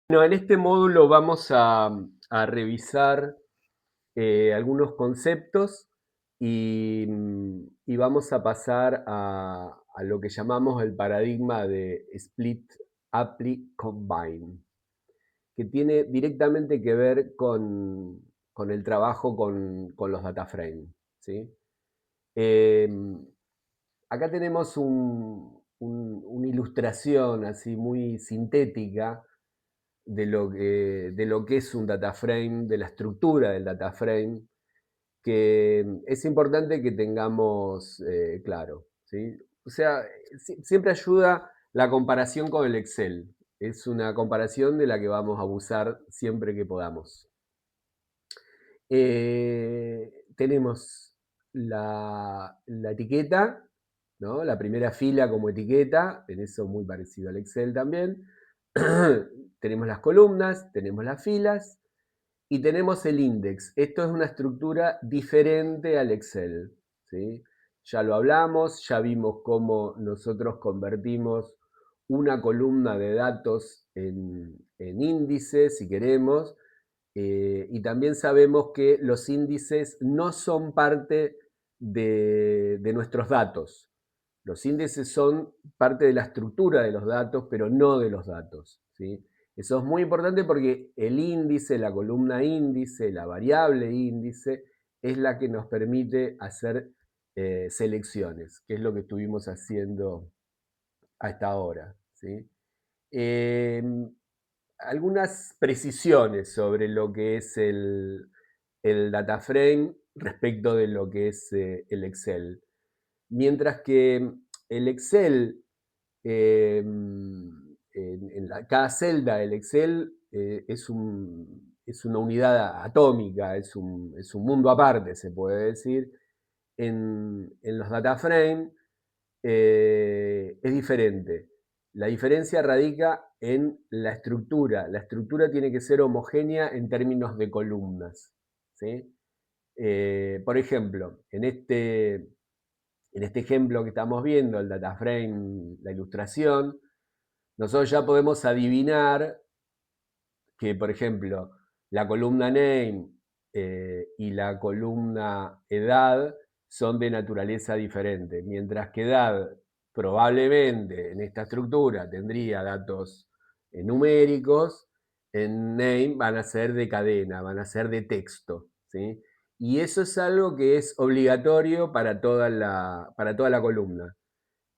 Bueno, en este módulo vamos a revisar algunos conceptos y vamos a pasar a lo que llamamos el paradigma de Split Apply Combine, que tiene directamente que ver con el trabajo con los data frame, ¿sí? Eh, Acá tenemos una ilustración así muy sintética de lo que es un data frame, de la estructura del data frame, que es importante que tengamos claro, ¿sí? O sea, siempre ayuda la comparación con el Excel. Es una comparación de la que vamos a abusar siempre que podamos. Tenemos la etiqueta, ¿no? La primera fila como etiqueta, en eso muy parecido al Excel también. Tenemos las columnas, tenemos las filas y tenemos el index. Esto es una estructura diferente al Excel, ¿sí? Ya lo hablamos, ya vimos cómo nosotros convertimos una columna de datos en índices, si queremos, y también sabemos que los índices no son parte de nuestros datos. Los índices son parte de la estructura de los datos, pero no de los datos, ¿sí? Eso es muy importante porque el índice, la columna índice, la variable índice, es la que nos permite hacer selecciones, que es lo que estuvimos haciendo hasta ahora, ¿sí? Eh, Algunas precisiones sobre lo que es el data frame respecto de lo que es el Excel. Mientras que el Excel, cada celda del Excel es una unidad atómica, es un mundo aparte, se puede decir. En los data frame es diferente. La diferencia radica en la estructura. La estructura tiene que ser homogénea en términos de columnas, ¿sí? Por ejemplo, en este ejemplo que estamos viendo, el data frame, la ilustración, nosotros ya podemos adivinar que, por ejemplo, la columna name y la columna edad son de naturaleza diferente, mientras que edad probablemente en esta estructura tendría datos numéricos, en name van a ser de cadena, van a ser de texto, ¿sí? Y eso es algo que es obligatorio para toda la columna.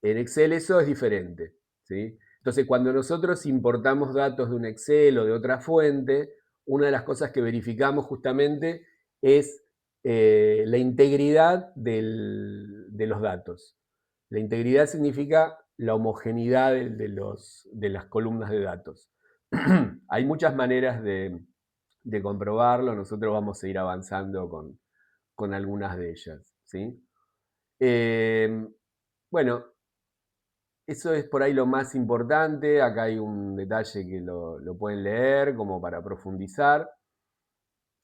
En Excel eso es diferente, ¿sí? Entonces, cuando nosotros importamos datos de un Excel o de otra fuente, una de las cosas que verificamos justamente es la integridad de los datos. La integridad significa la homogeneidad de las columnas de datos. Hay muchas maneras de comprobarlo, nosotros vamos a ir avanzando con algunas de ellas, ¿sí? Eh, bueno, eso es por ahí lo más importante. Acá hay un detalle que lo pueden leer como para profundizar,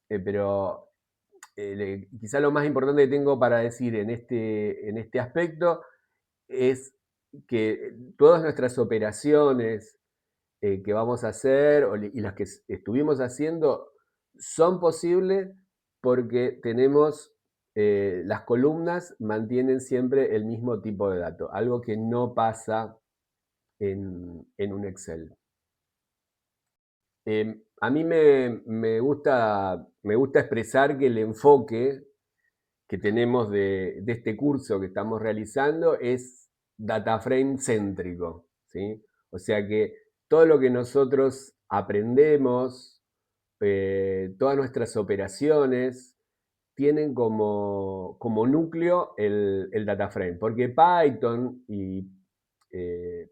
pero quizá lo más importante que tengo para decir en este aspecto es que todas nuestras operaciones que vamos a hacer y las que estuvimos haciendo son posibles porque tenemos las columnas mantienen siempre el mismo tipo de dato, algo que no pasa en un Excel. A mí me gusta expresar que el enfoque que tenemos de este curso que estamos realizando es data frame céntrico, ¿sí? O sea que todo lo que nosotros aprendemos, todas nuestras operaciones, tienen como núcleo el data frame, porque Python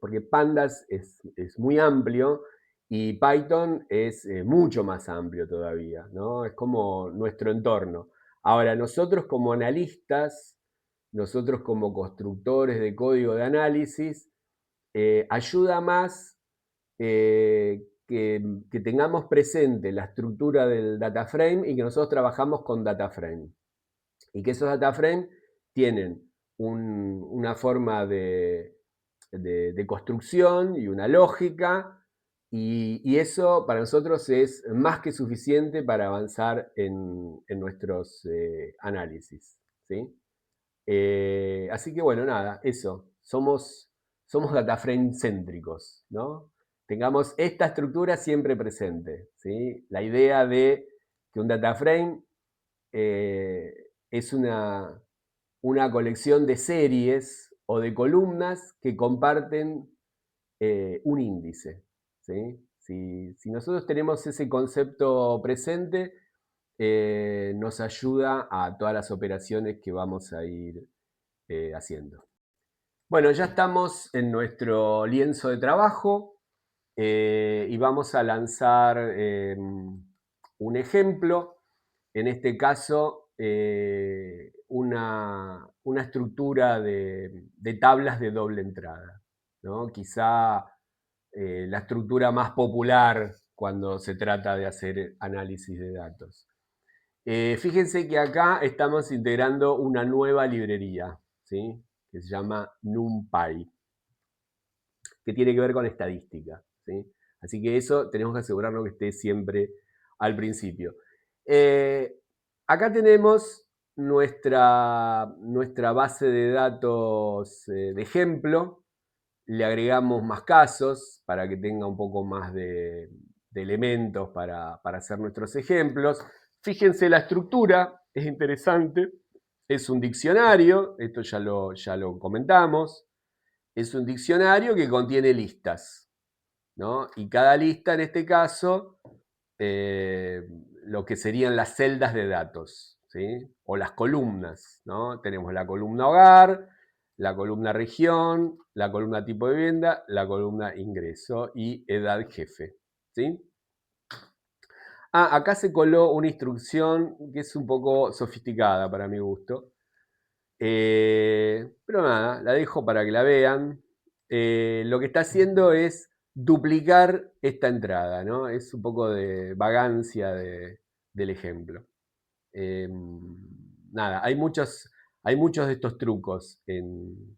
porque Pandas es muy amplio y Python es mucho más amplio todavía, ¿no? Es como nuestro entorno. Ahora, nosotros como analistas, nosotros como constructores de código de análisis, ayuda más que tengamos presente la estructura del data frame y que nosotros trabajamos con data frame. Y que esos data frame tienen una forma de construcción y una lógica Y eso para nosotros es más que suficiente para avanzar en nuestros análisis, ¿sí? Así que bueno, nada, eso. Somos data frame céntricos, ¿no? Tengamos esta estructura siempre presente, ¿sí? La idea de que un data frame es una colección de series o de columnas que comparten un índice, ¿sí? Si nosotros tenemos ese concepto presente, nos ayuda a todas las operaciones que vamos a ir haciendo. Bueno, ya estamos en nuestro lienzo de trabajo y vamos a lanzar un ejemplo, en este caso una estructura de tablas de doble entrada, ¿no? Quizá la estructura más popular cuando se trata de hacer análisis de datos. Fíjense que acá estamos integrando una nueva librería, ¿sí? Que se llama NumPy, que tiene que ver con estadística, ¿sí? Así que eso tenemos que asegurarnos que esté siempre al principio. Acá tenemos nuestra base de datos de ejemplo. Le agregamos más casos para que tenga un poco más de elementos para hacer nuestros ejemplos. Fíjense la estructura, es interesante. Es un diccionario, esto ya lo comentamos. Es un diccionario que contiene listas, ¿no? Y cada lista, en este caso, lo que serían las celdas de datos, ¿sí? O las columnas, ¿no? Tenemos la columna hogar, la columna región, la columna tipo de vivienda, la columna ingreso y edad jefe, ¿sí? Acá se coló una instrucción que es un poco sofisticada para mi gusto. Pero nada, la dejo para que la vean. Lo que está haciendo es duplicar esta entrada, ¿no? Es un poco de vagancia del ejemplo. Nada, hay muchos de estos trucos en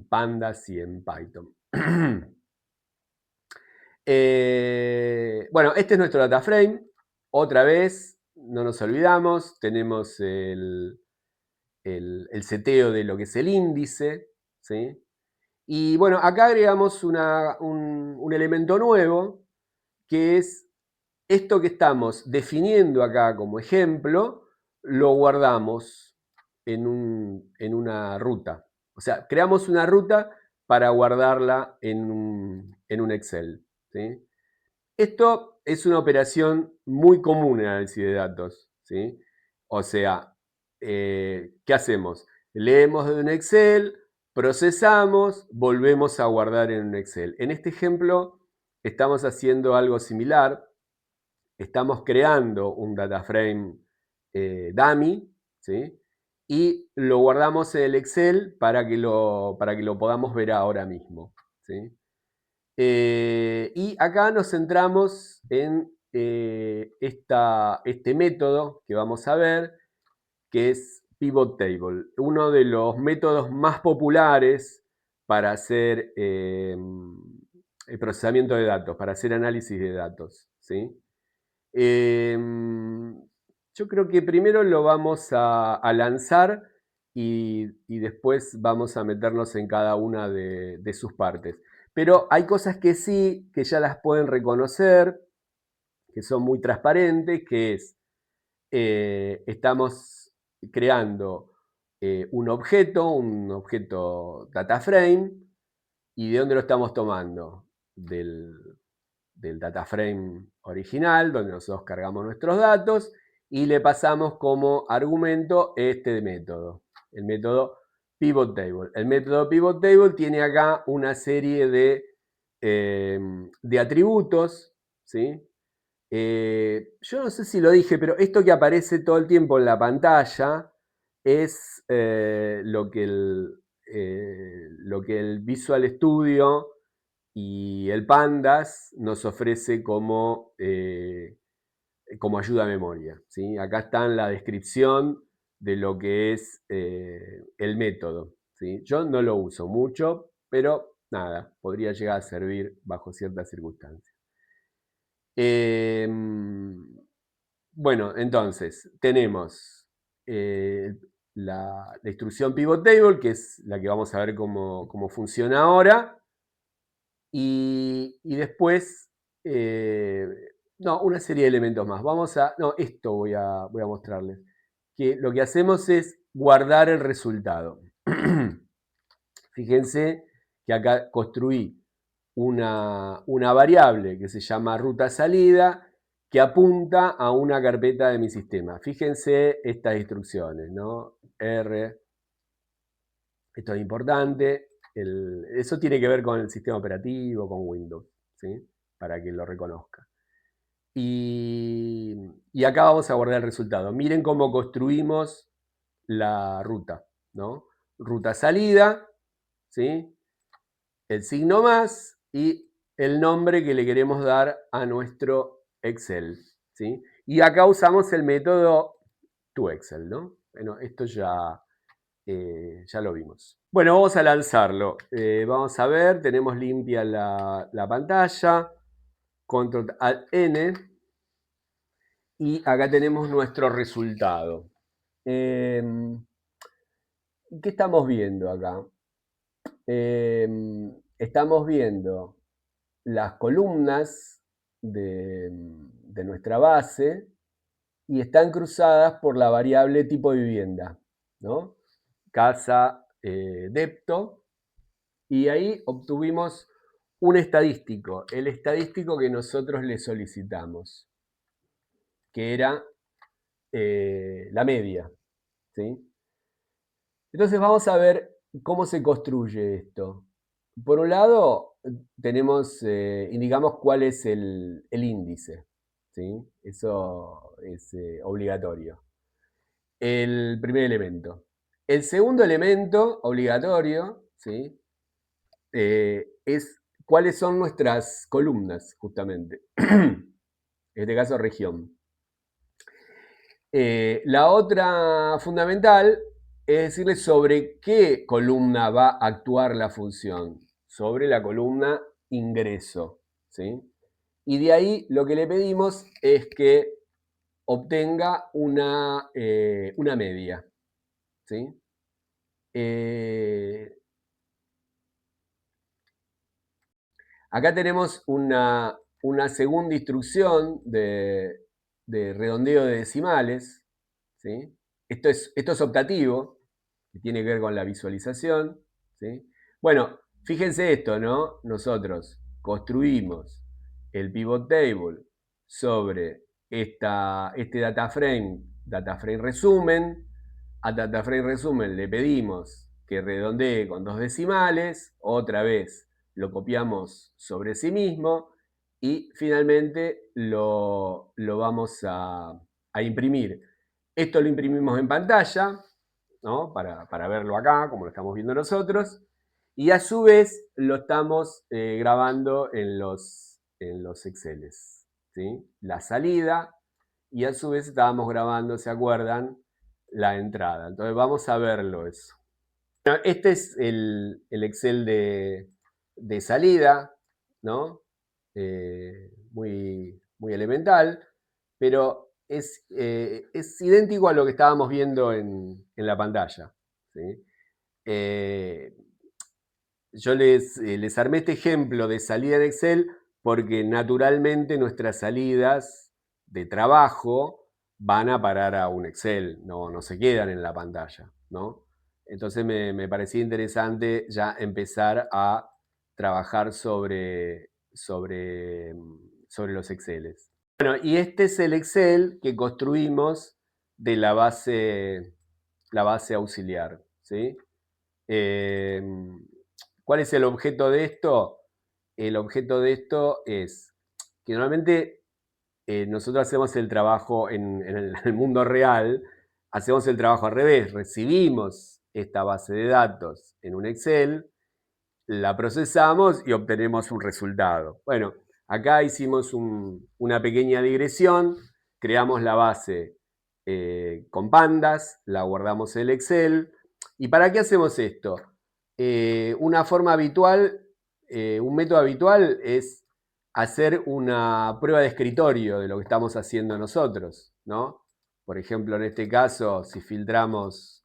Pandas y en Python. Bueno, este es nuestro data frame. Otra vez, no nos olvidamos, tenemos el seteo de lo que es el índice, ¿sí? Y bueno, acá agregamos un elemento nuevo, que es esto que estamos definiendo acá como ejemplo, lo guardamos en una ruta. O sea, creamos una ruta para guardarla en un Excel, ¿sí? Esto es una operación muy común en análisis de datos, ¿sí? O sea, ¿qué hacemos? Leemos de un Excel, procesamos, volvemos a guardar en un Excel. En este ejemplo estamos haciendo algo similar. Estamos creando un data frame dummy, ¿sí? Y lo guardamos en el Excel para que lo podamos ver ahora mismo, ¿sí? Y acá nos centramos en este método que vamos a ver, que es Pivot Table, uno de los métodos más populares para hacer el procesamiento de datos, para hacer análisis de datos, ¿sí? Yo creo que primero lo vamos a lanzar y después vamos a meternos en cada una de sus partes. Pero hay cosas que sí, que ya las pueden reconocer, que son muy transparentes, que es, estamos creando un objeto data frame, ¿y de dónde lo estamos tomando? Del data frame original, donde nosotros cargamos nuestros datos, y le pasamos como argumento este método, el método Pivot Table. El método Pivot Table tiene acá una serie de atributos, ¿sí? Yo no sé si lo dije, pero esto que aparece todo el tiempo en la pantalla es lo que el Visual Studio y el Pandas nos ofrece como ayuda a memoria, ¿sí? Acá está en la descripción de lo que es el método, ¿sí? Yo no lo uso mucho, pero nada, podría llegar a servir bajo ciertas circunstancias. Bueno, entonces, tenemos la instrucción pivot table, que es la que vamos a ver cómo funciona ahora. Y después, no, una serie de elementos más. Esto voy a mostrarles. Que lo que hacemos es guardar el resultado. Fíjense que acá construí una variable que se llama ruta salida que apunta a una carpeta de mi sistema. Fíjense estas instrucciones, ¿no? R, esto es importante, eso tiene que ver con el sistema operativo, con Windows, ¿sí? Para que lo reconozca. Y acá vamos a guardar el resultado. Miren cómo construimos la ruta, ¿no? Ruta salida, ¿sí? El signo más y el nombre que le queremos dar a nuestro Excel, ¿sí? Y acá usamos el método toExcel, ¿no? Bueno, esto ya lo vimos. Bueno, vamos a lanzarlo. Vamos a ver, tenemos limpia la pantalla. Control Alt N. Y acá tenemos nuestro resultado. ¿Qué estamos viendo acá? Estamos viendo las columnas de nuestra base y están cruzadas por la variable tipo de vivienda, ¿no? Casa depto, y ahí obtuvimos un estadístico, el estadístico que nosotros le solicitamos, que era la media, ¿sí? Entonces vamos a ver cómo se construye esto. Por un lado, tenemos, indicamos cuál es el índice, ¿sí? Eso es obligatorio. El primer elemento. El segundo elemento obligatorio, ¿sí? Es cuáles son nuestras columnas, justamente. En este caso, región. La otra fundamental es decirle sobre qué columna va a actuar la función. Sobre la columna ingreso, ¿sí? Y de ahí lo que le pedimos es que obtenga una media, ¿sí? Acá tenemos una segunda instrucción de redondeo de decimales, ¿sí? Esto es optativo, que tiene que ver con la visualización, ¿sí? Bueno, fíjense esto, ¿no? Nosotros construimos el pivot table sobre este data frame resumen. A data frame resumen le pedimos que redondee con 2 decimales, otra vez lo copiamos sobre sí mismo y finalmente lo vamos a imprimir. Esto lo imprimimos en pantalla, ¿no? Para verlo acá, como lo estamos viendo nosotros, y a su vez lo estamos grabando en los Exceles, ¿sí? La salida, y a su vez estábamos grabando, ¿se acuerdan? La entrada. Entonces vamos a verlo eso. Bueno, este es el Excel de salida, ¿no? Muy elemental, pero es idéntico a lo que estábamos viendo en la pantalla, ¿sí? Yo les armé este ejemplo de salida en Excel porque naturalmente nuestras salidas de trabajo van a parar a un Excel, no se quedan en la pantalla, ¿no? Entonces me parecía interesante ya empezar a trabajar sobre los Exceles. Bueno, y este es el Excel que construimos de la base auxiliar, ¿sí? ¿Cuál es el objeto de esto? El objeto de esto es que normalmente nosotros hacemos el trabajo en el mundo real, hacemos el trabajo al revés, recibimos esta base de datos en un Excel, la procesamos y obtenemos un resultado. Bueno, acá hicimos una pequeña digresión, creamos la base con pandas, la guardamos en el Excel. ¿Y para qué hacemos esto? Una forma habitual un método habitual es hacer una prueba de escritorio de lo que estamos haciendo nosotros, ¿no? Por ejemplo, en este caso, si filtramos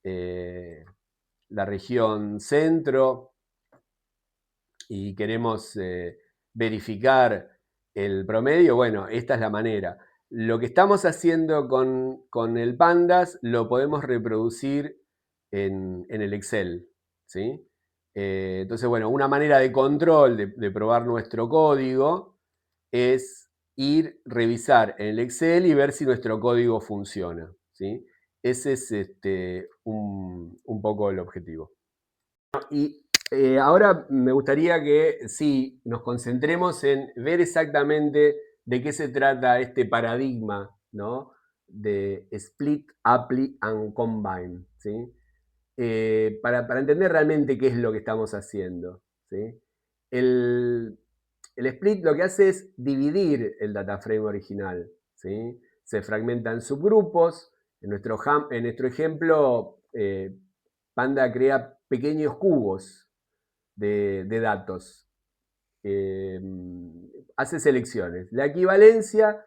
la región centro y queremos verificar el promedio, bueno, esta es la manera. Lo que estamos haciendo con el Pandas lo podemos reproducir en el Excel, ¿sí? Entonces, bueno, una manera de control de probar nuestro código es revisar en el Excel y ver si nuestro código funciona, ¿sí? Ese es un poco el objetivo. Y ahora me gustaría que sí, nos concentremos en ver exactamente de qué se trata este paradigma, ¿no? De split, apply and combine, ¿sí? Para entender realmente qué es lo que estamos haciendo, ¿sí? El, el split lo que hace es dividir el data frame original, ¿sí? Se fragmenta en subgrupos. En nuestro ejemplo, Panda crea pequeños cubos de datos. Eh, Hace selecciones. La equivalencia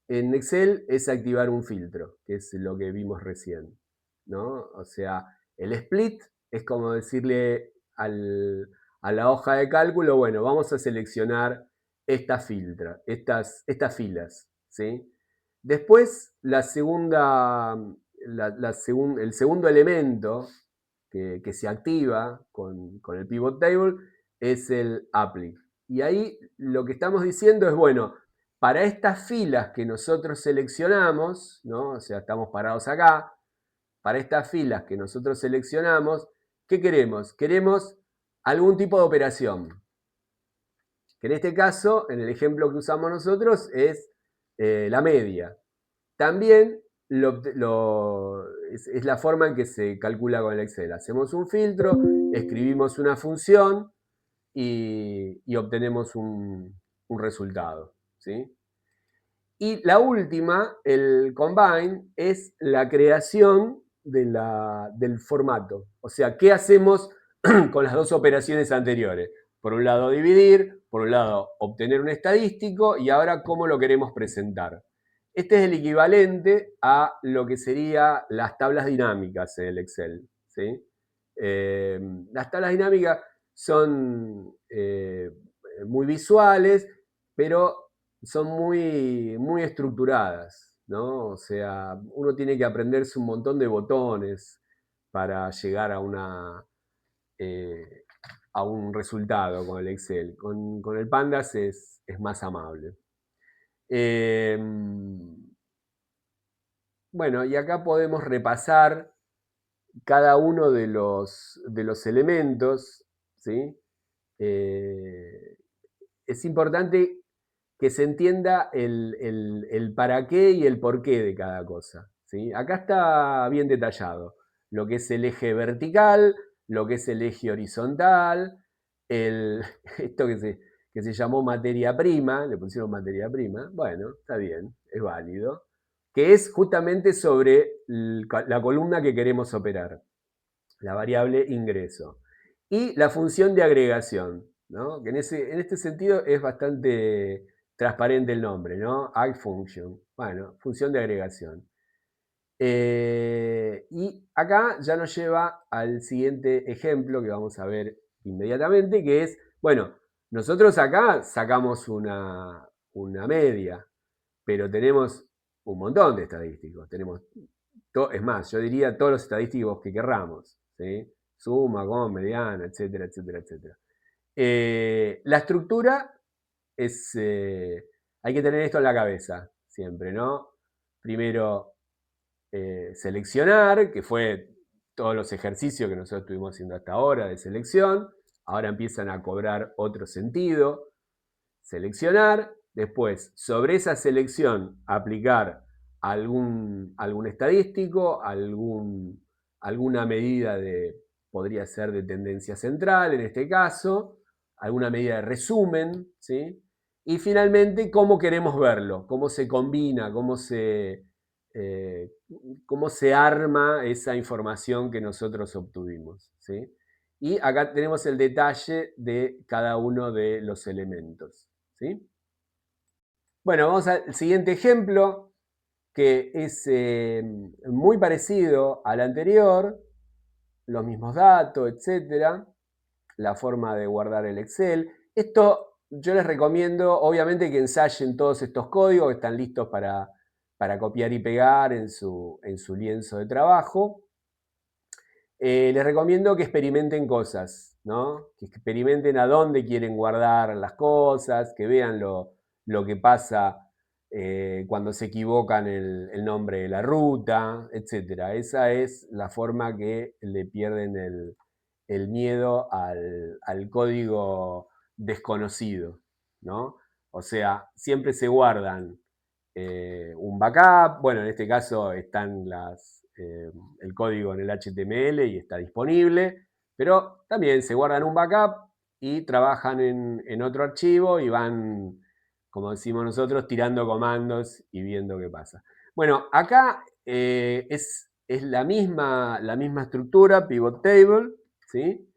en Excel es activar un filtro, que es lo que vimos recién, ¿no? O sea, el split es como decirle a la hoja de cálculo, bueno, vamos a seleccionar estas filas, ¿sí? Después, el segundo elemento que se activa con el pivot table es el apply. Y ahí lo que estamos diciendo es, bueno, para estas filas que nosotros seleccionamos, ¿no? O sea, estamos parados acá, para estas filas que nosotros seleccionamos, ¿qué queremos? Queremos algún tipo de operación, que en este caso, en el ejemplo que usamos nosotros, es la media. También es la forma en que se calcula con el Excel. Hacemos un filtro, escribimos una función y obtenemos un resultado, ¿sí? Y la última, el combine, es la creación del formato. O sea, ¿qué hacemos con las dos operaciones anteriores? Por un lado, dividir, por un lado, obtener un estadístico y ahora cómo lo queremos presentar. Este es el equivalente a lo que serían las tablas dinámicas en el Excel, ¿sí? Las tablas dinámicas son muy visuales, pero son muy estructuradas, ¿no? O sea, uno tiene que aprenderse un montón de botones para llegar eh, a un resultado con el Excel. Con el Pandas es más amable. Eh, bueno, y acá podemos repasar cada uno de los elementos, ¿sí? Es importante que se entienda el para qué y el por qué de cada cosa, ¿sí? Acá está bien detallado lo que es el eje vertical, lo que es el eje horizontal, esto que se llamó materia prima, le pusieron materia prima, bueno, está bien, es válido, que es justamente sobre la columna que queremos operar, la variable ingreso. Y la función de agregación, ¿no? Que en este sentido es bastante transparente el nombre, ¿no? Add function. Bueno, función de agregación. Y acá ya nos lleva al siguiente ejemplo que vamos a ver inmediatamente, que es, bueno, nosotros acá sacamos una media, pero tenemos un montón de estadísticos. Es más, yo diría todos los estadísticos que querramos, ¿sí? Suma, con, mediana, etcétera, etcétera, etcétera. La estructura es, hay que tener esto en la cabeza siempre, ¿no? Primero, seleccionar, que fue todos los ejercicios que nosotros estuvimos haciendo hasta ahora de selección, ahora empiezan a cobrar otro sentido. Seleccionar, después sobre esa selección aplicar algún estadístico, alguna medida podría ser de tendencia central en este caso, alguna medida de resumen, ¿sí? Y finalmente, cómo queremos verlo, cómo se combina, eh, cómo se arma esa información que nosotros obtuvimos, ¿sí? Y acá tenemos el detalle de cada uno de los elementos, ¿sí? Bueno, vamos al siguiente ejemplo, que es muy parecido al anterior, los mismos datos, etcétera, la forma de guardar el Excel. Esto yo les recomiendo, obviamente, que ensayen todos estos códigos que están listos para copiar y pegar en su lienzo de trabajo. Les recomiendo que experimenten cosas, ¿no? Que experimenten a dónde quieren guardar las cosas, que vean lo que pasa cuando se equivocan el nombre de la ruta, etc. Esa es la forma que le pierden el miedo al código desconocido, ¿no? O sea, siempre se guardan un backup, bueno, en este caso están el código en el HTML y está disponible, pero también se guardan un backup y trabajan en otro archivo y van, como decimos nosotros, tirando comandos y viendo qué pasa. Bueno, acá es la misma estructura, pivot table, ¿sí?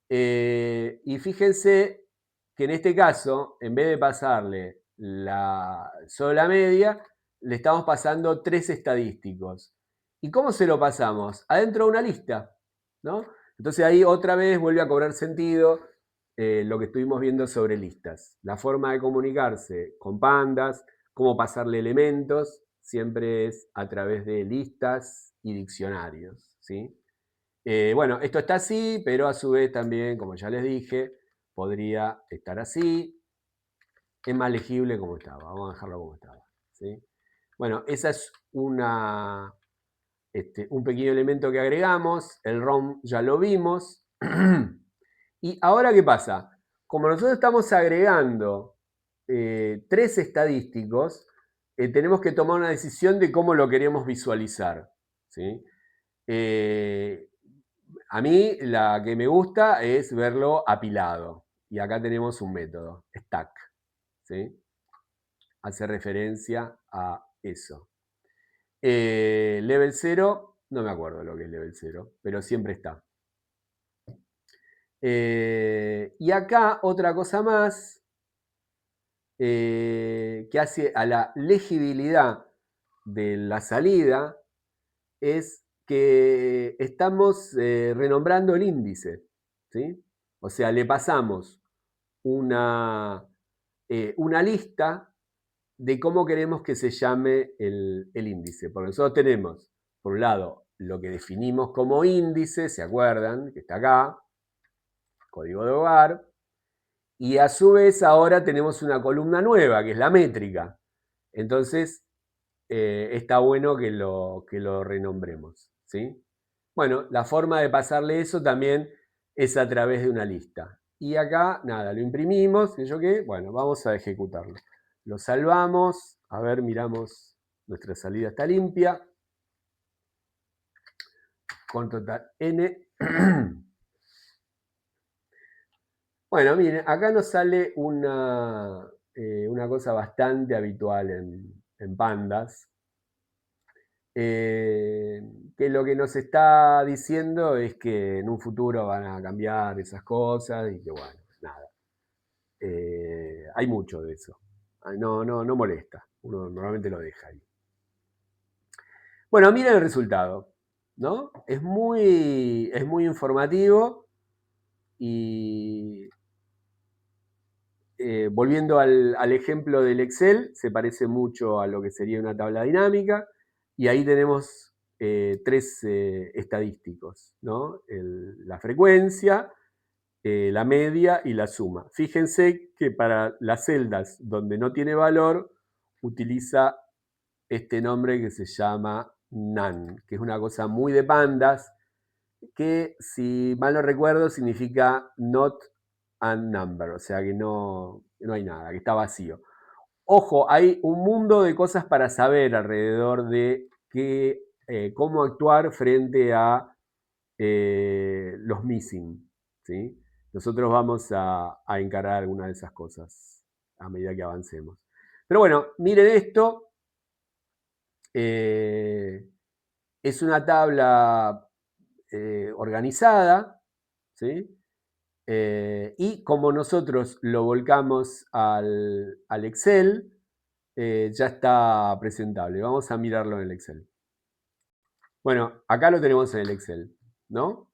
Y fíjense que en este caso, en vez de pasarle solo la media, le estamos pasando 3 estadísticos. ¿Y cómo se lo pasamos? Adentro de una lista, ¿no? Entonces ahí otra vez vuelve a cobrar sentido lo que estuvimos viendo sobre listas. La forma de comunicarse con pandas, cómo pasarle elementos, siempre es a través de listas y diccionarios, ¿sí? Bueno, esto está así, pero a su vez también, como ya les dije, podría estar así. Es más legible como estaba. Vamos a dejarlo como estaba, ¿sí? Bueno, esa es un pequeño elemento que agregamos. El ROM ya lo vimos. Y ahora, ¿qué pasa? Como nosotros estamos agregando 3 estadísticos, tenemos que tomar una decisión de cómo lo queremos visualizar, ¿sí? A mí la que me gusta es verlo apilado. Y acá tenemos un método, stack, ¿sí? Hace referencia a eso. Level 0, no me acuerdo lo que es level 0, pero siempre está. Y acá otra cosa más que hace a la legibilidad de la salida es que estamos renombrando el índice, ¿sí? O sea, le pasamos una lista de cómo queremos que se llame el índice. Porque nosotros tenemos, por un lado, lo que definimos como índice, ¿se acuerdan? Que está acá, código de hogar. Y a su vez ahora tenemos una columna nueva, que es la métrica. Entonces, está bueno que lo renombremos, ¿sí? Bueno, la forma de pasarle eso también es a través de una lista. Y acá, nada, lo imprimimos, ¿y yo qué? Bueno, vamos a ejecutarlo. Lo salvamos, a ver, miramos, nuestra salida está limpia. Control N. Bueno, miren, acá nos sale una cosa bastante habitual en pandas, que lo que nos está diciendo es que en un futuro van a cambiar esas cosas y que bueno, nada. Hay mucho de eso. No molesta. Uno normalmente lo deja ahí. Bueno, miren el resultado, ¿no? Es muy informativo y volviendo al ejemplo del Excel, se parece mucho a lo que sería una tabla dinámica y ahí tenemos 3 estadísticos, ¿no? La frecuencia, la media y la suma. Fíjense que para las celdas donde no tiene valor, utiliza este nombre que se llama NaN, que es una cosa muy de pandas, que si mal no recuerdo significa not a number, o sea que no hay nada, que está vacío. Ojo, hay un mundo de cosas para saber alrededor de cómo actuar frente a los missing, ¿sí? Nosotros vamos a encarar algunas de esas cosas a medida que avancemos. Pero bueno, miren esto. Es una tabla organizada, ¿sí? Y como nosotros lo volcamos al Excel, ya está presentable. Vamos a mirarlo en el Excel. Bueno, acá lo tenemos en el Excel, ¿no?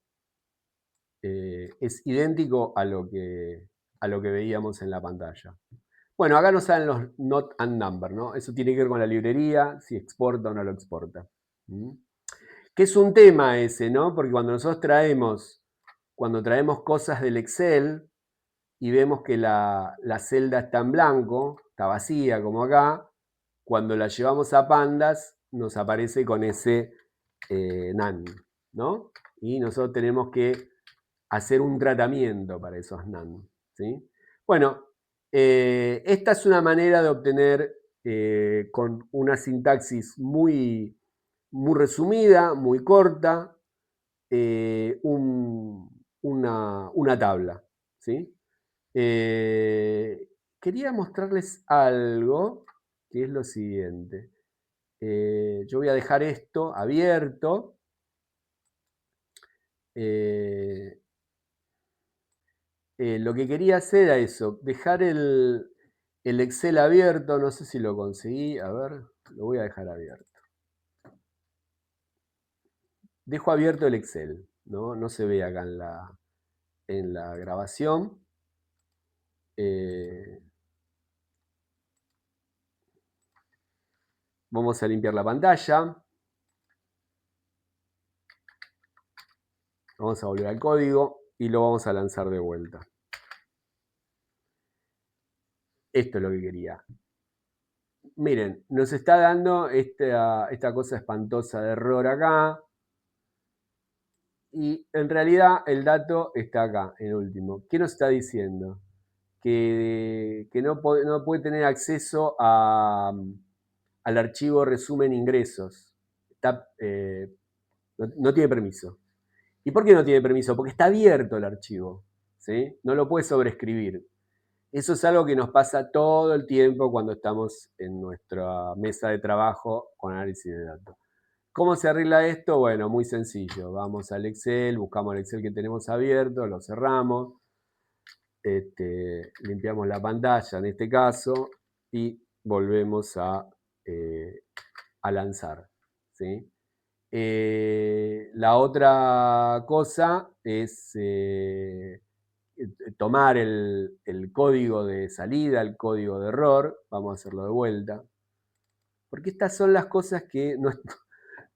Es idéntico a lo que veíamos en la pantalla. Bueno, acá nos salen los not and number, ¿no? Eso tiene que ver con la librería, si exporta o no lo exporta. ¿Mm? Que es un tema ese, ¿no? Porque cuando nosotros cuando traemos cosas del Excel y vemos que la celda está en blanco, está vacía como acá, cuando la llevamos a Pandas nos aparece con ese none, ¿no? Y nosotros tenemos que hacer un tratamiento para esos none, ¿sí? Bueno, esta es una manera de obtener con una sintaxis muy resumida, muy corta, una tabla, ¿sí? Quería mostrarles algo que es lo siguiente. Yo voy a dejar esto abierto. Lo que quería hacer era eso, dejar el Excel abierto, no sé si lo conseguí, a ver, lo voy a dejar abierto. Dejo abierto el Excel, ¿no? No se ve acá en la grabación. Vamos a limpiar la pantalla. Vamos a volver al código y lo vamos a lanzar de vuelta. Esto es lo que quería. Miren, nos está dando esta cosa espantosa de error acá. Y en realidad el dato está acá, en último. ¿Qué nos está diciendo? Que no puede tener acceso al archivo resumen ingresos. No tiene permiso. ¿Y por qué no tiene permiso? Porque está abierto el archivo, ¿sí? No lo puede sobreescribir. Eso es algo que nos pasa todo el tiempo cuando estamos en nuestra mesa de trabajo con análisis de datos. ¿Cómo se arregla esto? Bueno, muy sencillo. Vamos al Excel, buscamos el Excel que tenemos abierto, lo cerramos, limpiamos la pantalla en este caso y volvemos a lanzar, ¿sí? La otra cosa es tomar el código de salida, el código de error, vamos a hacerlo de vuelta, porque estas son las cosas que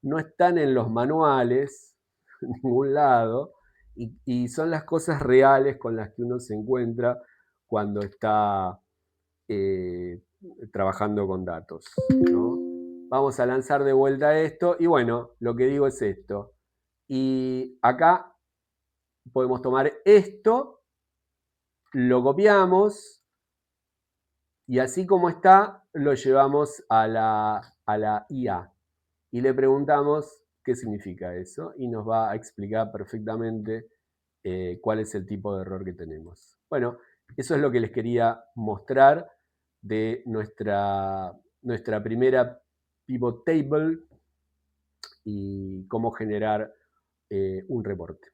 no están en los manuales, en ningún lado, y son las cosas reales con las que uno se encuentra cuando está trabajando con datos, ¿no? Vamos a lanzar de vuelta esto, y bueno, lo que digo es esto. Y acá podemos tomar esto, lo copiamos, y así como está, lo llevamos a la IA. Y le preguntamos qué significa eso y nos va a explicar perfectamente cuál es el tipo de error que tenemos. Bueno, eso es lo que les quería mostrar de nuestra primera pivot table y cómo generar un reporte.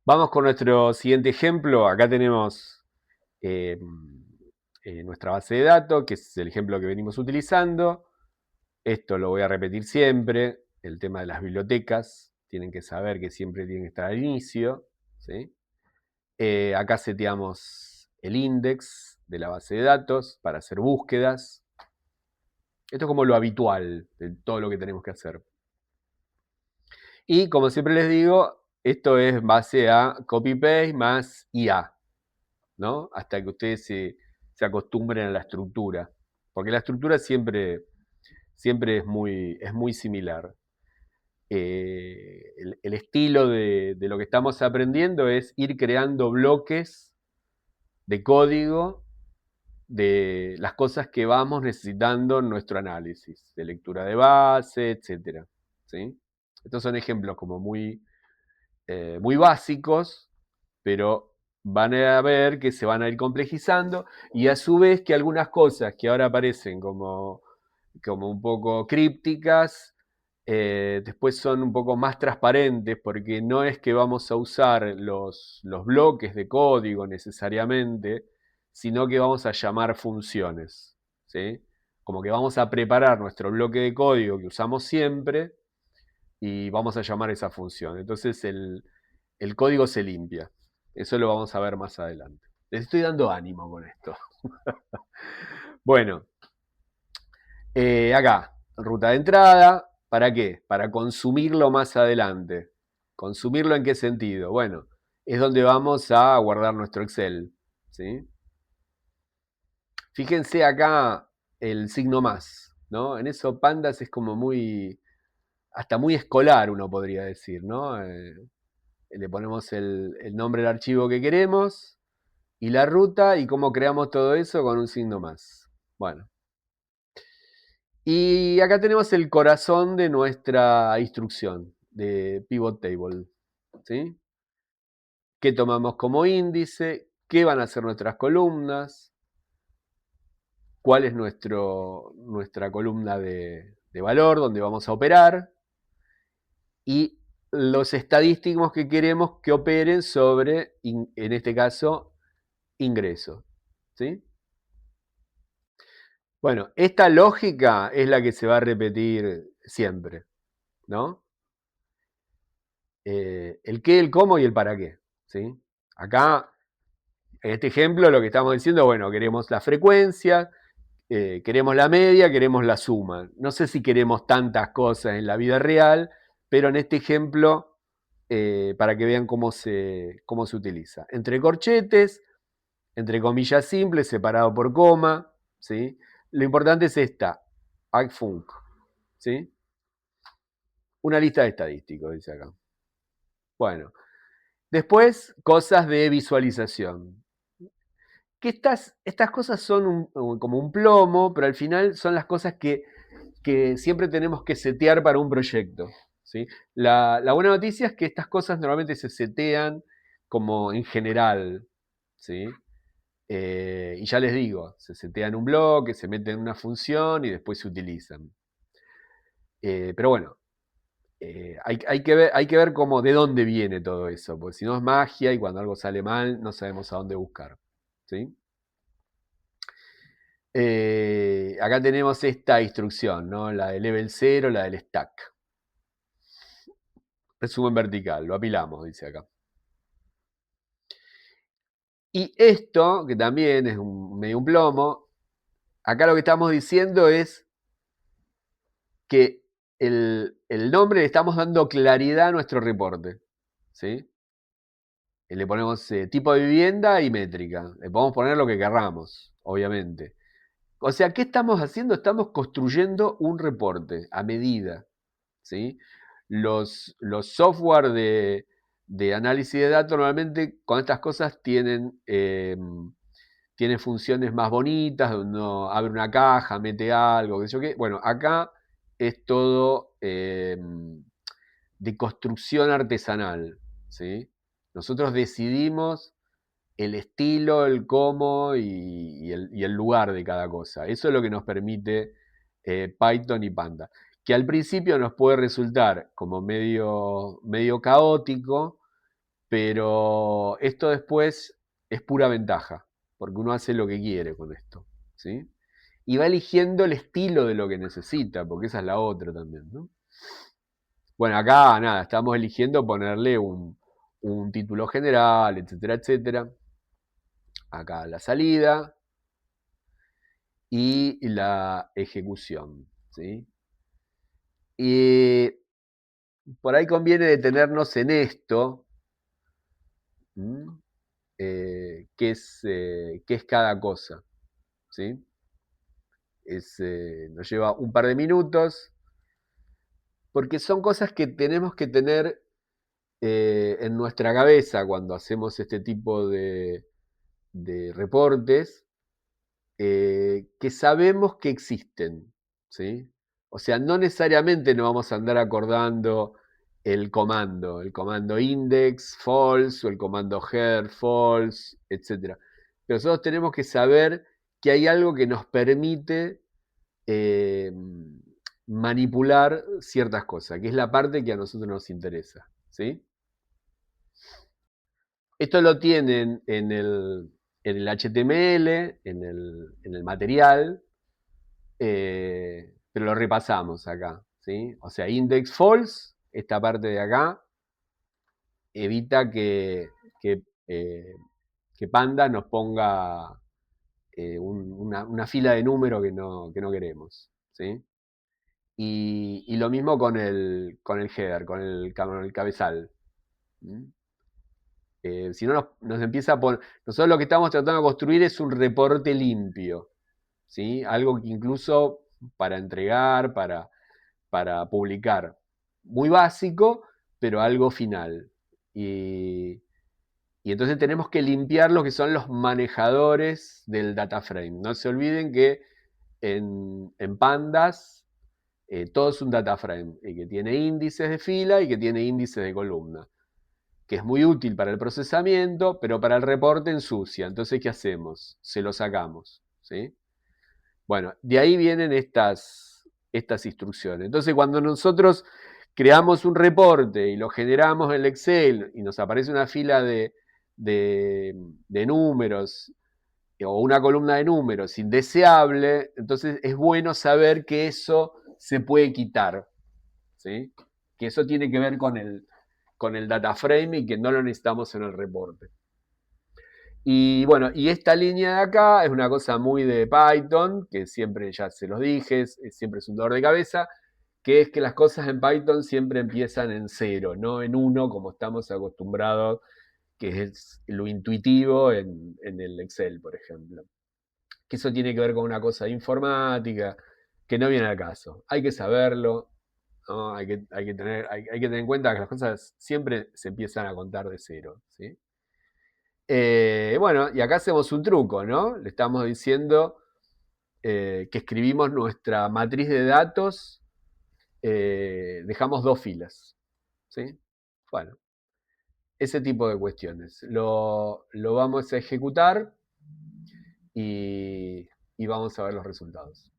Vamos con nuestro siguiente ejemplo. Acá tenemos nuestra base de datos, que es el ejemplo que venimos utilizando. Esto lo voy a repetir siempre, el tema de las bibliotecas, tienen que saber que siempre tienen que estar al inicio, ¿sí? Acá seteamos el index de la base de datos para hacer búsquedas. Esto es como lo habitual de todo lo que tenemos que hacer. Y como siempre les digo, esto es base a copy-paste más IA, ¿no? Hasta que ustedes se acostumbren a la estructura, porque la estructura siempre es muy similar. El estilo de lo que estamos aprendiendo es ir creando bloques de código de las cosas que vamos necesitando en nuestro análisis, de lectura de base, etc. ¿Sí? Estos son ejemplos como muy básicos, pero van a ver que se van a ir complejizando y a su vez que algunas cosas que ahora parecen como un poco crípticas, Después son un poco más transparentes porque no es que vamos a usar los bloques de código necesariamente, sino que vamos a llamar funciones, ¿sí? Como que vamos a preparar nuestro bloque de código que usamos siempre y vamos a llamar esa función. Entonces el código se limpia. Eso lo vamos a ver más adelante. Les estoy dando ánimo con esto. Bueno, acá, ruta de entrada, ¿para qué? Para consumirlo más adelante. ¿Consumirlo en qué sentido? Bueno, es donde vamos a guardar nuestro Excel, ¿sí? Fíjense acá el signo más, ¿no? En eso Pandas es como muy, hasta muy escolar uno podría decir, ¿no? Le ponemos el nombre del archivo que queremos y la ruta y cómo creamos todo eso con un signo más. Bueno, y acá tenemos el corazón de nuestra instrucción de pivot table, ¿sí? ¿Qué tomamos como índice? ¿Qué van a ser nuestras columnas? ¿Cuál es nuestra columna de valor donde vamos a operar? Y los estadísticos que queremos que operen sobre, en este caso, ingresos, ¿sí? Bueno, esta lógica es la que se va a repetir siempre, ¿no? El qué, el cómo y el para qué, ¿sí? Acá, en este ejemplo, lo que estamos diciendo, bueno, queremos la frecuencia, queremos la media, queremos la suma. No sé si queremos tantas cosas en la vida real, pero en este ejemplo, para que vean cómo se utiliza. Entre corchetes, entre comillas simples, separado por coma, ¿sí? Lo importante es esta, agfunc, ¿sí? Una lista de estadísticos, dice acá. Bueno, después, cosas de visualización. Que estas cosas son como un plomo, pero al final son las cosas que siempre tenemos que setear para un proyecto, ¿sí? La buena noticia es que estas cosas normalmente se setean como en general, ¿sí? Y ya les digo, se setean un bloque, se meten en una función y después se utilizan. Pero bueno, hay que ver cómo, de dónde viene todo eso, porque si no es magia y cuando algo sale mal no sabemos a dónde buscar, ¿sí? Acá tenemos esta instrucción, ¿no? La de level 0, la del stack. Resumen vertical, lo apilamos, dice acá. Y esto, que también es medio un plomo, acá lo que estamos diciendo es que el nombre le estamos dando claridad a nuestro reporte, ¿sí? Le ponemos tipo de vivienda y métrica. Le podemos poner lo que querramos, obviamente. O sea, ¿qué estamos haciendo? Estamos construyendo un reporte a medida, ¿sí? Los software de análisis de datos normalmente con estas cosas tienen funciones más bonitas, donde uno abre una caja, mete algo, qué sé yo qué. Bueno, acá es todo de construcción artesanal, ¿sí? Nosotros decidimos el estilo, el cómo y el lugar de cada cosa. Eso es lo que nos permite Python y Panda. Que al principio nos puede resultar como medio caótico, pero esto después es pura ventaja, porque uno hace lo que quiere con esto, ¿sí? Y va eligiendo el estilo de lo que necesita, porque esa es la otra también, ¿no? Bueno, acá nada, estamos eligiendo ponerle un título general, etcétera, etcétera. Acá la salida y la ejecución, ¿sí? Y por ahí conviene detenernos en esto, qué es cada cosa, ¿sí? Nos lleva un par de minutos, porque son cosas que tenemos que tener en nuestra cabeza cuando hacemos este tipo de reportes, que sabemos que existen, ¿sí? O sea, no necesariamente nos vamos a andar acordando el comando index false o el comando header false, etc. Pero nosotros tenemos que saber que hay algo que nos permite manipular ciertas cosas, que es la parte que a nosotros nos interesa, ¿sí? Esto lo tienen en el HTML, en el material, pero lo repasamos acá, ¿sí? O sea, index false, esta parte de acá, evita que Panda nos ponga una fila de números que no queremos, ¿sí? Y lo mismo con el header, con el cabezal. Si no nos empieza a poner... Nosotros lo que estamos tratando de construir es un reporte limpio, ¿sí? Algo que incluso para entregar, para publicar. Muy básico, pero algo final. Y entonces tenemos que limpiar lo que son los manejadores del data frame. No se olviden que en Pandas todo es un data frame y que tiene índices de fila y que tiene índices de columna, que es muy útil para el procesamiento, pero para el reporte ensucia. Entonces, ¿qué hacemos? Se lo sacamos, ¿sí? Bueno, de ahí vienen estas instrucciones. Entonces, cuando nosotros creamos un reporte y lo generamos en el Excel y nos aparece una fila de números o una columna de números indeseable, entonces es bueno saber que eso se puede quitar, ¿sí? Que eso tiene que ver con el data frame y que no lo necesitamos en el reporte. Y bueno, y esta línea de acá es una cosa muy de Python, que siempre ya se los dije, siempre es un dolor de cabeza, que es que las cosas en Python siempre empiezan en 0, no en 1 como estamos acostumbrados, que es lo intuitivo en el Excel, por ejemplo. Que eso tiene que ver con una cosa de informática, que no viene al caso. Hay que saberlo, ¿no? Hay que tener en cuenta que las cosas siempre se empiezan a contar de 0, ¿sí? Bueno, y acá hacemos un truco, ¿no? Le estamos diciendo que escribimos nuestra matriz de datos, dejamos 2 filas, ¿sí? Bueno, ese tipo de cuestiones. Lo vamos a ejecutar y vamos a ver los resultados.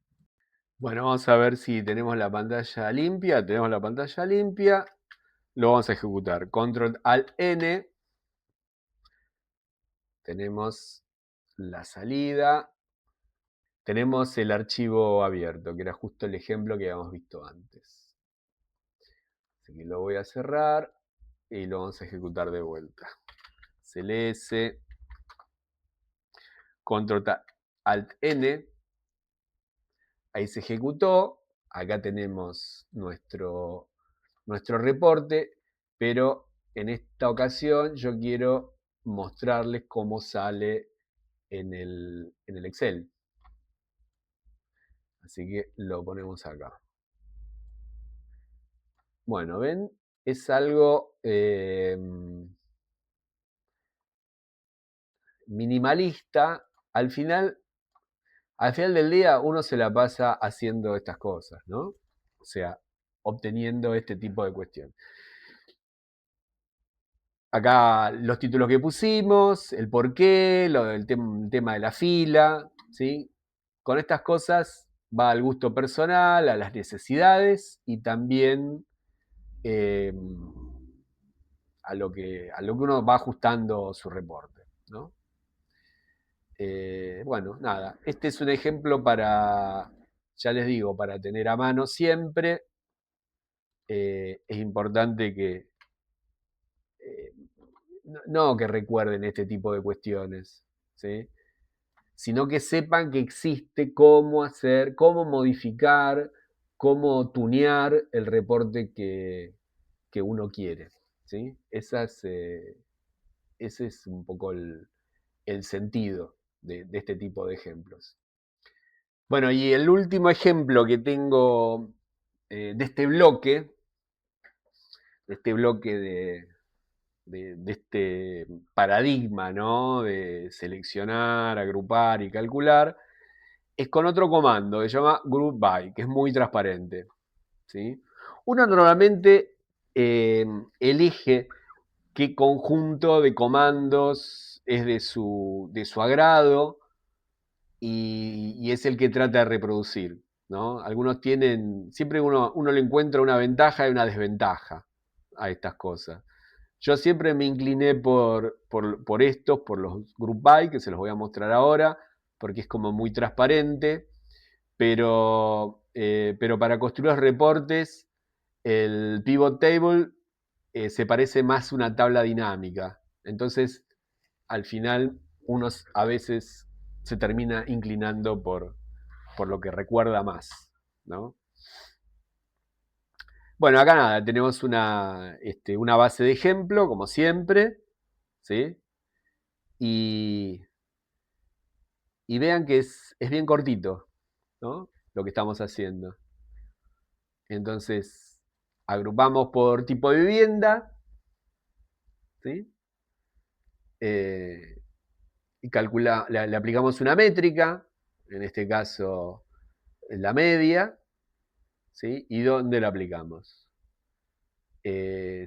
Bueno, vamos a ver si tenemos la pantalla limpia. Tenemos la pantalla limpia. Lo vamos a ejecutar. Control Alt N. Tenemos la salida. Tenemos el archivo abierto, que era justo el ejemplo que habíamos visto antes. Así que lo voy a cerrar y lo vamos a ejecutar de vuelta. CLS, Control Alt N. Ahí se ejecutó. Acá tenemos nuestro reporte, pero en esta ocasión yo quiero mostrarles cómo sale en el Excel. Así que lo ponemos acá. Bueno, ven, es algo minimalista. Al final del día uno se la pasa haciendo estas cosas, ¿no? O sea, obteniendo este tipo de cuestiones. Acá los títulos que pusimos, el porqué, el tema de la fila, ¿sí? Con estas cosas va al gusto personal, a las necesidades y también a lo que uno va ajustando su reporte, ¿no? Bueno, nada, este es un ejemplo para, ya les digo, para tener a mano siempre. Es importante que no que recuerden este tipo de cuestiones, ¿sí? Sino que sepan que existe cómo hacer, cómo modificar, cómo tunear el reporte que uno quiere, ¿sí? Ese es un poco el sentido de este tipo de ejemplos. Bueno, y el último ejemplo que tengo de este bloque de este paradigma, ¿no? De seleccionar, agrupar y calcular, es con otro comando que se llama group by, que es muy transparente, ¿sí? Uno normalmente elige qué conjunto de comandos es de su agrado y es el que trata de reproducir. ¿no? Algunos tienen, siempre uno le encuentra una ventaja y una desventaja a estas cosas. Yo siempre me incliné por estos, por los Group By, que se los voy a mostrar ahora, porque es como muy transparente, pero para construir los reportes, el Pivot Table se parece más a una tabla dinámica. Entonces, al final, uno a veces se termina inclinando por lo que recuerda más, ¿no? Bueno, acá nada, tenemos una base de ejemplo, como siempre, ¿sí? Y, y vean que es bien cortito, ¿no? Lo que estamos haciendo. Entonces, agrupamos por tipo de vivienda, ¿sí? Y le aplicamos una métrica, en este caso la media, ¿sí? ¿Y dónde la aplicamos?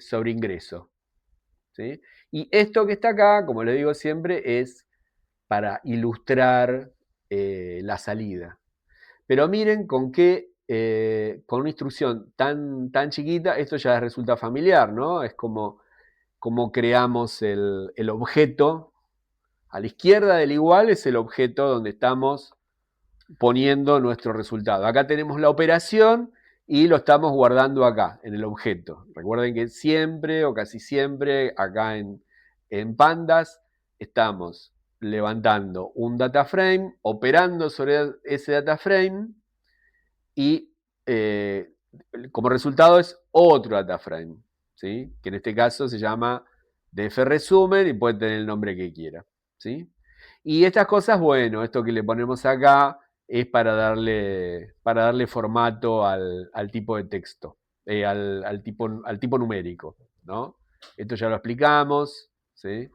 Sobre ingreso, ¿sí? Y esto que está acá, como le digo siempre, es para ilustrar la salida. Pero miren con una instrucción tan chiquita, esto ya resulta familiar, ¿no? Es como creamos el objeto. A la izquierda del igual es el objeto donde estamos poniendo nuestro resultado. Acá tenemos la operación y lo estamos guardando acá, en el objeto. Recuerden que siempre o casi siempre acá en Pandas estamos levantando un data frame, operando sobre ese data frame y como resultado es otro data frame, ¿sí? Que en este caso se llama df resumen y puede tener el nombre que quiera, ¿sí? Y estas cosas, bueno, esto que le ponemos acá es para darle formato al tipo de texto, al tipo numérico, ¿no? Esto ya lo explicamos, ¿sí?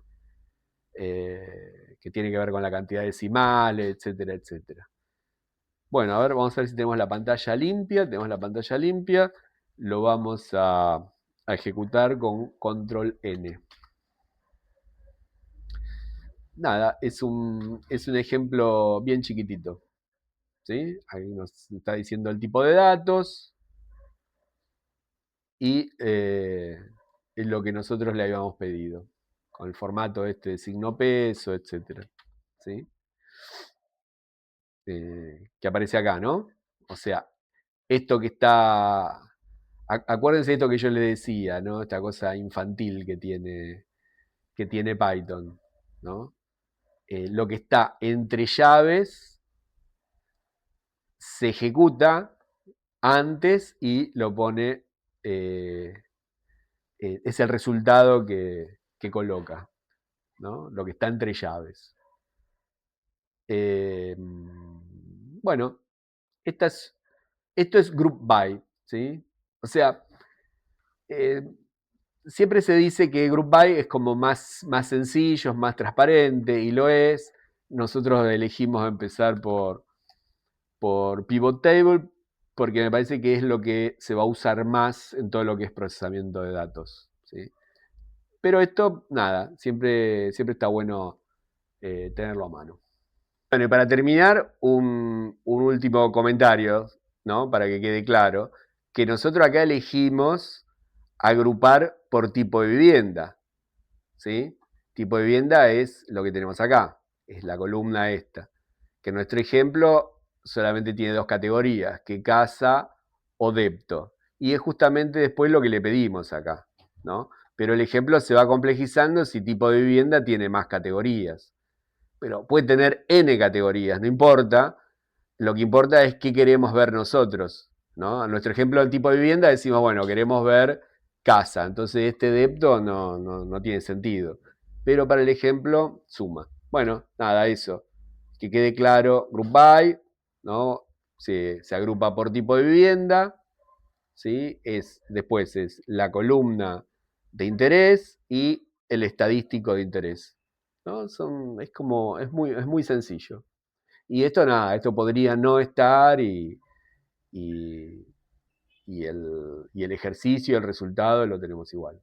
Que tiene que ver con la cantidad decimal, etcétera, etcétera. Bueno, a ver, vamos a ver si tenemos la pantalla limpia. Tenemos la pantalla limpia. Lo vamos a ejecutar con control N. Nada, es un ejemplo bien chiquitito, ¿sí? Ahí nos está diciendo el tipo de datos y es lo que nosotros le habíamos pedido, con el formato este de signo peso, etcétera, ¿sí? Que aparece acá, ¿no? O sea, esto que está... Acuérdense de esto que yo le decía, ¿no? Esta cosa infantil que tiene Python, ¿no? Lo que está entre llaves se ejecuta antes y lo pone, es el resultado que coloca, ¿no? Lo que está entre llaves. Bueno, esto es group by, ¿sí? O sea, eh, siempre se dice que group by es como más sencillo, es más transparente, y lo es. Nosotros elegimos empezar por pivot table porque me parece que es lo que se va a usar más en todo lo que es procesamiento de datos, ¿sí? Pero esto, nada, siempre está bueno tenerlo a mano. Bueno, y para terminar, un último comentario, ¿no? Para que quede claro, que nosotros acá elegimos agrupar por tipo de vivienda, ¿sí? Tipo de vivienda es lo que tenemos acá, es la columna esta, que nuestro ejemplo solamente tiene dos categorías, que casa o depto, y es justamente después lo que le pedimos acá, ¿no? Pero el ejemplo se va complejizando si tipo de vivienda tiene más categorías, pero puede tener n categorías, no importa, lo que importa es qué queremos ver nosotros, ¿no? En nuestro ejemplo del tipo de vivienda decimos, bueno, queremos ver casa, entonces este depto no tiene sentido. Pero para el ejemplo, suma. Bueno, nada, eso. Que quede claro, group by, ¿no? Se agrupa por tipo de vivienda, ¿sí? Después es la columna de interés y el estadístico de interés, ¿no? Es muy sencillo. Y esto nada, esto podría no estar y el ejercicio, el resultado lo tenemos igual.